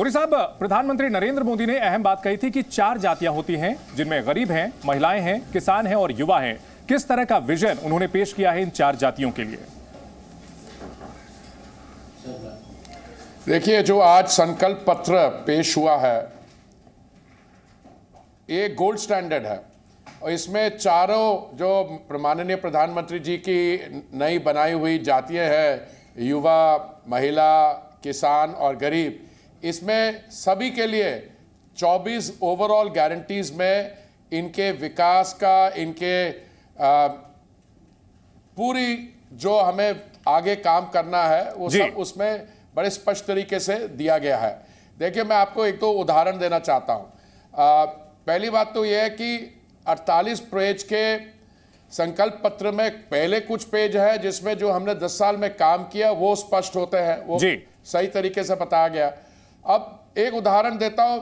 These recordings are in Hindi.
पुरी साहब, प्रधानमंत्री नरेंद्र मोदी ने अहम बात कही थी कि 4 जातियां होती हैं, जिनमें गरीब हैं, महिलाएं हैं, किसान हैं और युवा हैं। किस तरह का विजन उन्होंने पेश किया है इन 4 जातियों के लिए? देखिए, जो आज संकल्प पत्र पेश हुआ है, ये गोल्ड स्टैंडर्ड है और इसमें चारों जो माननीय प्रधानमंत्री जी की नई बनाई हुई जातियां हैं, युवा, महिला, किसान और गरीब, इसमें सभी के लिए 24 ओवरऑल गारंटीज में इनके विकास का, इनके पूरी जो हमें आगे काम करना है वो सब उसमें बड़े स्पष्ट तरीके से दिया गया है। देखिए, मैं आपको एक तो उदाहरण देना चाहता हूं। पहली बात तो यह है कि 48 पेज के संकल्प पत्र में पहले कुछ पेज है जिसमें जो हमने 10 साल में काम किया वो स्पष्ट होते हैं, वो सही तरीके से बताया गया। अब एक उदाहरण देता हूं,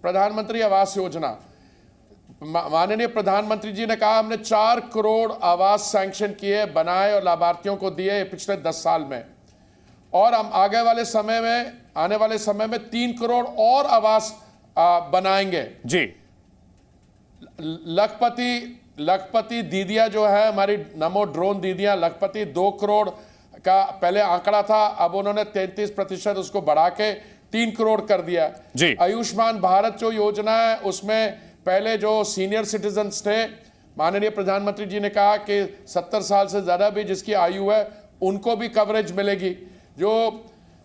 प्रधानमंत्री आवास योजना। माननीय प्रधानमंत्री जी ने कहा हमने 4 करोड़ आवास सैंक्शन किए, बनाए और लाभार्थियों को दिए पिछले 10 साल में, और हम आने वाले समय में 3 करोड़ और आवास बनाएंगे। जी, लखपति दीदियां जो है हमारी नमो ड्रोन दीदियां, लखपति 2 करोड़ का पहले आंकड़ा था, अब उन्होंने 33% उसको बढ़ा के 3 करोड़ कर दिया। आयुष्मान भारत जो योजना है उसमें पहले जो सीनियर सिटीजन्स थे, माननीय प्रधानमंत्री जी ने कहा कि 70 साल से ज्यादा भी जिसकी आयु है उनको भी कवरेज मिलेगी। जो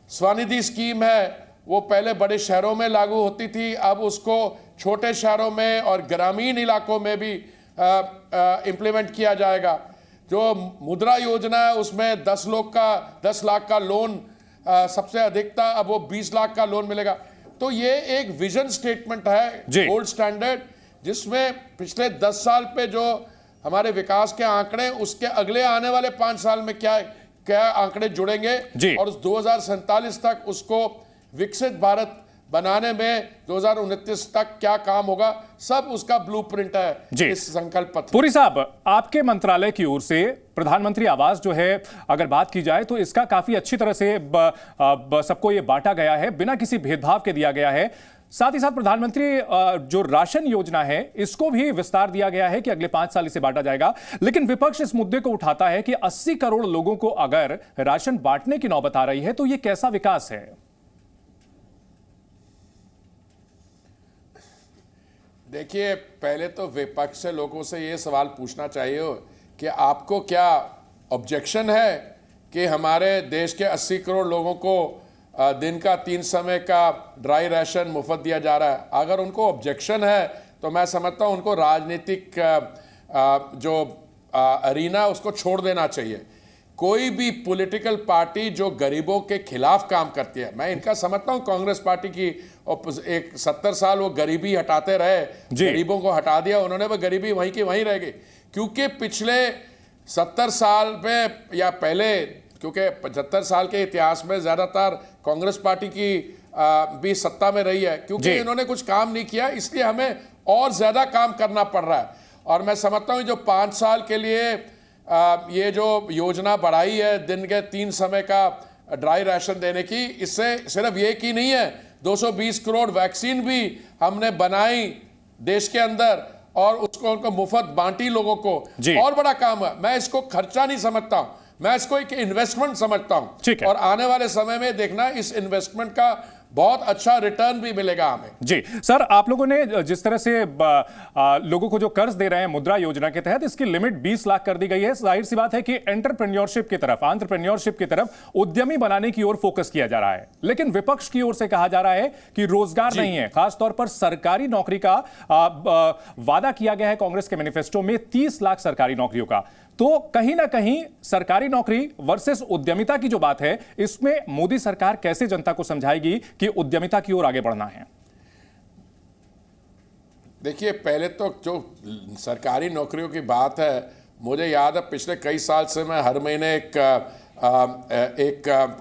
स्वनिधि स्कीम है वो पहले बड़े शहरों में लागू होती थी, अब उसको छोटे शहरों में और ग्रामीण इलाकों में भी इम्प्लीमेंट किया जाएगा। जो मुद्रा योजना है उसमें 10 लाख का लोन सबसे अधिक था, अब वो 20 लाख का लोन मिलेगा। तो ये एक विजन स्टेटमेंट है गोल्ड स्टैंडर्ड, जिसमें पिछले 10 साल पे जो हमारे विकास के आंकड़े, उसके अगले आने वाले 5 साल में क्या आंकड़े जुड़ेंगे और उस 2047 तक उसको विकसित भारत बनाने में 2029 तक क्या काम होगा, सब उसका ब्लूप्रिंट है इस संकल्प पत्र। पुरी साहब, आपके मंत्रालय की ओर से प्रधानमंत्री आवास जो है, अगर बात की जाए तो इसका काफी अच्छी तरह से सबको ये बांटा गया है, बिना किसी भेदभाव के दिया गया है। साथ ही साथ प्रधानमंत्री जो राशन योजना है इसको भी विस्तार दिया गया है कि अगले 5 साल इसे बांटा जाएगा। लेकिन विपक्ष इस मुद्दे को उठाता है कि 80 करोड़ लोगों को अगर राशन बांटने की नौबत आ रही है तो यह कैसा विकास है? देखिए, पहले तो विपक्ष से लोगों से ये सवाल पूछना चाहिए कि आपको क्या ऑब्जेक्शन है कि हमारे देश के 80 करोड़ लोगों को दिन का 3 समय का ड्राई राशन मुफ्त दिया जा रहा है। अगर उनको ऑब्जेक्शन है तो मैं समझता हूं उनको राजनीतिक जो अरीना उसको छोड़ देना चाहिए। कोई भी पॉलिटिकल पार्टी जो गरीबों के खिलाफ काम करती है, मैं इनका समझता हूं कांग्रेस पार्टी की एक 70 साल वो गरीबी हटाते रहे, गरीबों को हटा दिया उन्होंने, वो गरीबी वहीं की वहीं रह गई। क्योंकि पिछले 70 साल में या पहले, क्योंकि 75 साल के इतिहास में ज्यादातर कांग्रेस पार्टी की भी सत्ता में रही है, क्योंकि इन्होंने कुछ काम नहीं किया, इसलिए हमें और ज्यादा काम करना पड़ रहा है। और मैं समझता हूं जो 5 साल के लिए ये जो योजना बढ़ाई है दिन के 3 समय का ड्राई राशन देने की, इससे सिर्फ ये की नहीं है, 220 करोड़ वैक्सीन भी हमने बनाई देश के अंदर और उसको उनको मुफ्त बांटी लोगों को। और बड़ा काम है, मैं इसको खर्चा नहीं समझता हूं, मैं इसको एक इन्वेस्टमेंट समझता हूं, और आने वाले समय में देखना इस इन्वेस्टमेंट का बहुत अच्छा रिटर्न भी मिलेगा हमें। जी सर, आप लोगों ने जिस तरह से लोगों को जो कर्ज दे रहे हैं मुद्रा योजना के तहत, इसकी लिमिट 20 लाख कर दी गई है। जाहिर सी बात है कि एंटरप्रेन्योरशिप की तरफ उद्यमी बनाने की ओर फोकस किया जा रहा है। लेकिन विपक्ष की ओर से कहा जा रहा है कि रोजगार नहीं है, खासतौर पर सरकारी नौकरी का वादा किया गया है कांग्रेस के मैनिफेस्टो में 30 लाख सरकारी नौकरियों का। तो कहीं ना कहीं सरकारी नौकरी वर्सेस उद्यमिता की जो बात है, इसमें मोदी सरकार कैसे जनता को समझाएगी कि उद्यमिता की ओर आगे बढ़ना है? देखिए, पहले तो जो सरकारी नौकरियों की बात है, मुझे याद है पिछले कई साल से मैं हर महीने एक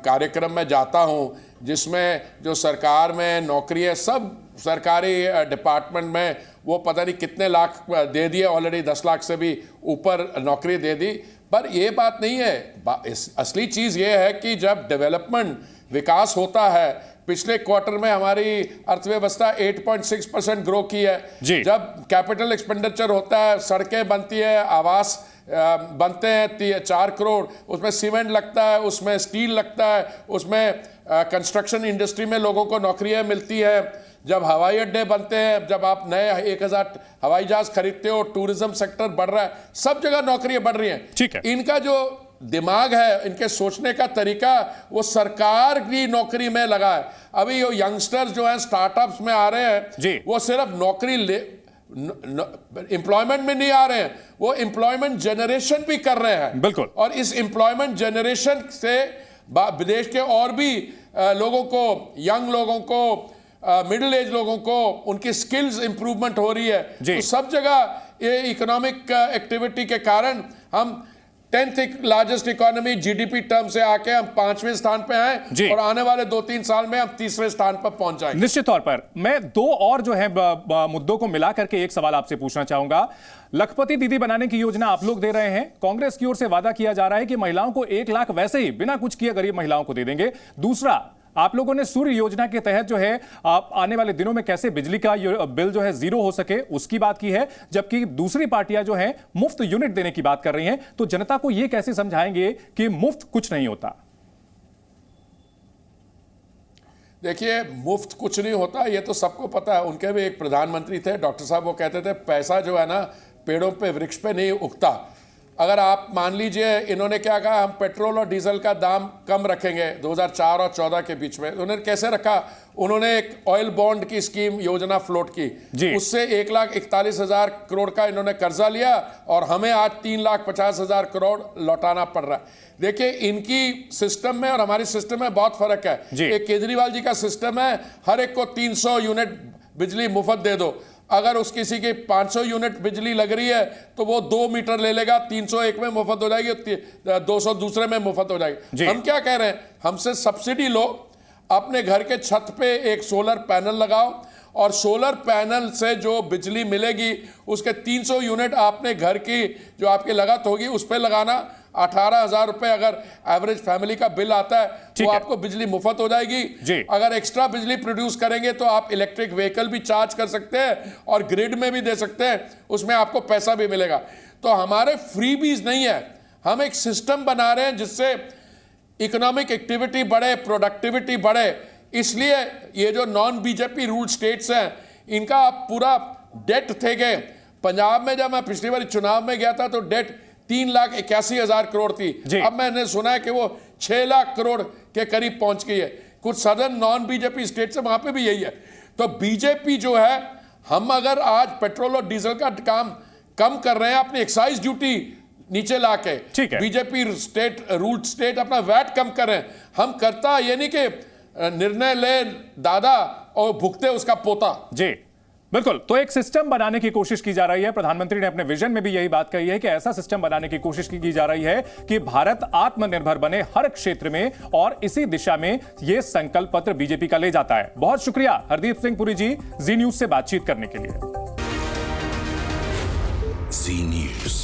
कार्यक्रम में जाता हूं जिसमें जो सरकार में नौकरी है, सब सरकारी डिपार्टमेंट में वो पता नहीं कितने लाख दे दिए ऑलरेडी, 10 लाख से भी ऊपर नौकरी दे दी। पर ये बात नहीं है, असली चीज़ ये है कि जब डेवलपमेंट विकास होता है पिछले क्वार्टर में हमारी अर्थव्यवस्था 8.6% ग्रो की है। जब कैपिटल एक्सपेंडिचर होता है, सड़कें बनती है, आवास बनते हैं 4 करोड़, उसमें सीमेंट लगता है, उसमें स्टील लगता है, उसमें कंस्ट्रक्शन इंडस्ट्री में लोगों को नौकरियां मिलती है। जब हवाई अड्डे बनते हैं, जब आप नए 1000 हवाई जहाज खरीदते हो, टूरिज्म सेक्टर बढ़ रहा है, सब जगह नौकरियां बढ़ रही हैं। ठीक है। इनका जो दिमाग है, इनके सोचने का तरीका, वो सरकार की नौकरी में लगा है। अभी ये यंगस्टर्स जो है स्टार्टअप्स में आ रहे हैं, वो सिर्फ नौकरी एम्प्लॉयमेंट में नहीं आ रहे हैं, वो एम्प्लॉयमेंट जनरेशन भी कर रहे हैं। बिल्कुल। और इस एम्प्लॉयमेंट जनरेशन से विदेश के और भी लोगों को, यंग लोगों को, मिडिल एज लोगों को, उनकी स्किल्स इंप्रूवमेंट हो रही है। तो सब जगह ये इकोनॉमिक एक्टिविटी के कारण हम 10th largest economy GDP term से आके हम 5वें स्थान पे हैं और आने वाले 2-3 साल में हम 3रे स्थान पर पहुंच जाएंगे। निश्चित तौर पर मैं 2 और जो है मुद्दों को मिला करके एक सवाल आपसे पूछना चाहूंगा। लखपति दीदी बनाने की योजना आप लोग दे रहे हैं, कांग्रेस की ओर से वादा किया जा रहा है कि महिलाओं को 1 लाख वैसे ही बिना कुछ किए गरीब महिलाओं को दे देंगे। दूसरा, आप लोगों ने सूर्य योजना के तहत जो है आने वाले दिनों में कैसे बिजली का बिल जो है 0 हो सके उसकी बात की है, जबकि दूसरी पार्टियां जो हैं मुफ्त यूनिट देने की बात कर रही हैं। तो जनता को यह कैसे समझाएंगे कि मुफ्त कुछ नहीं होता? देखिए, मुफ्त कुछ नहीं होता, ये तो सबको पता है। उनके भी एक प्रधानमंत्री थे, डॉक्टर साहब, वो कहते थे पैसा जो है ना पेड़ों पे, वृक्ष पे नहीं उगता। अगर आप मान लीजिए, इन्होंने क्या कहा, हम पेट्रोल और डीजल का दाम कम रखेंगे 2004 और 14 के बीच में। उन्होंने कैसे रखा? उन्होंने एक ऑयल बॉन्ड की स्कीम योजना फ्लोट की, उससे 1,41,000 करोड़ का इन्होंने कर्जा लिया और हमें आज 3,50,000 करोड़ लौटाना पड़ रहा है। देखिए, इनकी सिस्टम में और हमारी सिस्टम में बहुत फर्क है। एक केजरीवाल जी का सिस्टम है, हर एक को 300 यूनिट बिजली मुफ्त दे दो। अगर उस किसी की 500 यूनिट बिजली लग रही है तो वो 2 मीटर ले लेगा, 300 एक में मुफ्त हो जाएगी, 200 दूसरे में मुफ्त हो जाएगी। हम क्या कह रहे हैं? हमसे सब्सिडी लो, अपने घर के छत पे एक सोलर पैनल लगाओ और सोलर पैनल से जो बिजली मिलेगी उसके 300 यूनिट आपने घर की जो आपकी लागत होगी उस पर लगाना। 18,000 रुपए अगर एवरेज फैमिली का बिल आता है तो आपको बिजली मुफ्त हो जाएगी। अगर एक्स्ट्रा बिजली प्रोड्यूस करेंगे तो आप इलेक्ट्रिक व्हीकल भी चार्ज कर सकते हैं और ग्रिड में भी दे सकते हैं, उसमें आपको पैसा भी मिलेगा। तो हमारे फ्रीबीज नहीं है, हम एक सिस्टम बना रहे हैं जिससे इकोनॉमिक एक्टिविटी बढ़े, प्रोडक्टिविटी बढ़े। इसलिए ये जो नॉन बीजेपी रूल स्टेट्स हैं, इनका पूरा डेट थे गए। पंजाब में जब मैं पिछली बार चुनाव में गया था तो डेट 3,81,000 करोड़ थी, अब मैंने सुना है कि वो 6 लाख करोड़ के करीब पहुंच गई है। कुछ सदर्न नॉन बीजेपी स्टेट से वहां पे भी यही है। तो बीजेपी जो है, हम अगर आज पेट्रोल और डीजल का काम कम कर रहे हैं, अपनी एक्साइज ड्यूटी नीचे लाके, बीजेपी स्टेट रूल स्टेट अपना वैट कम कर रहे हैं। हम करता ये नहीं कि निर्णय ले दादा और भुगते उसका पोता। जी बिल्कुल। तो एक सिस्टम बनाने की कोशिश की जा रही है। प्रधानमंत्री ने अपने विजन में भी यही बात कही है कि ऐसा सिस्टम बनाने की कोशिश की जा रही है कि भारत आत्मनिर्भर बने हर क्षेत्र में, और इसी दिशा में यह संकल्प पत्र बीजेपी का ले जाता है। बहुत शुक्रिया हरदीप सिंह पुरी जी, जी न्यूज से बातचीत करने के लिए। जी न्यूज।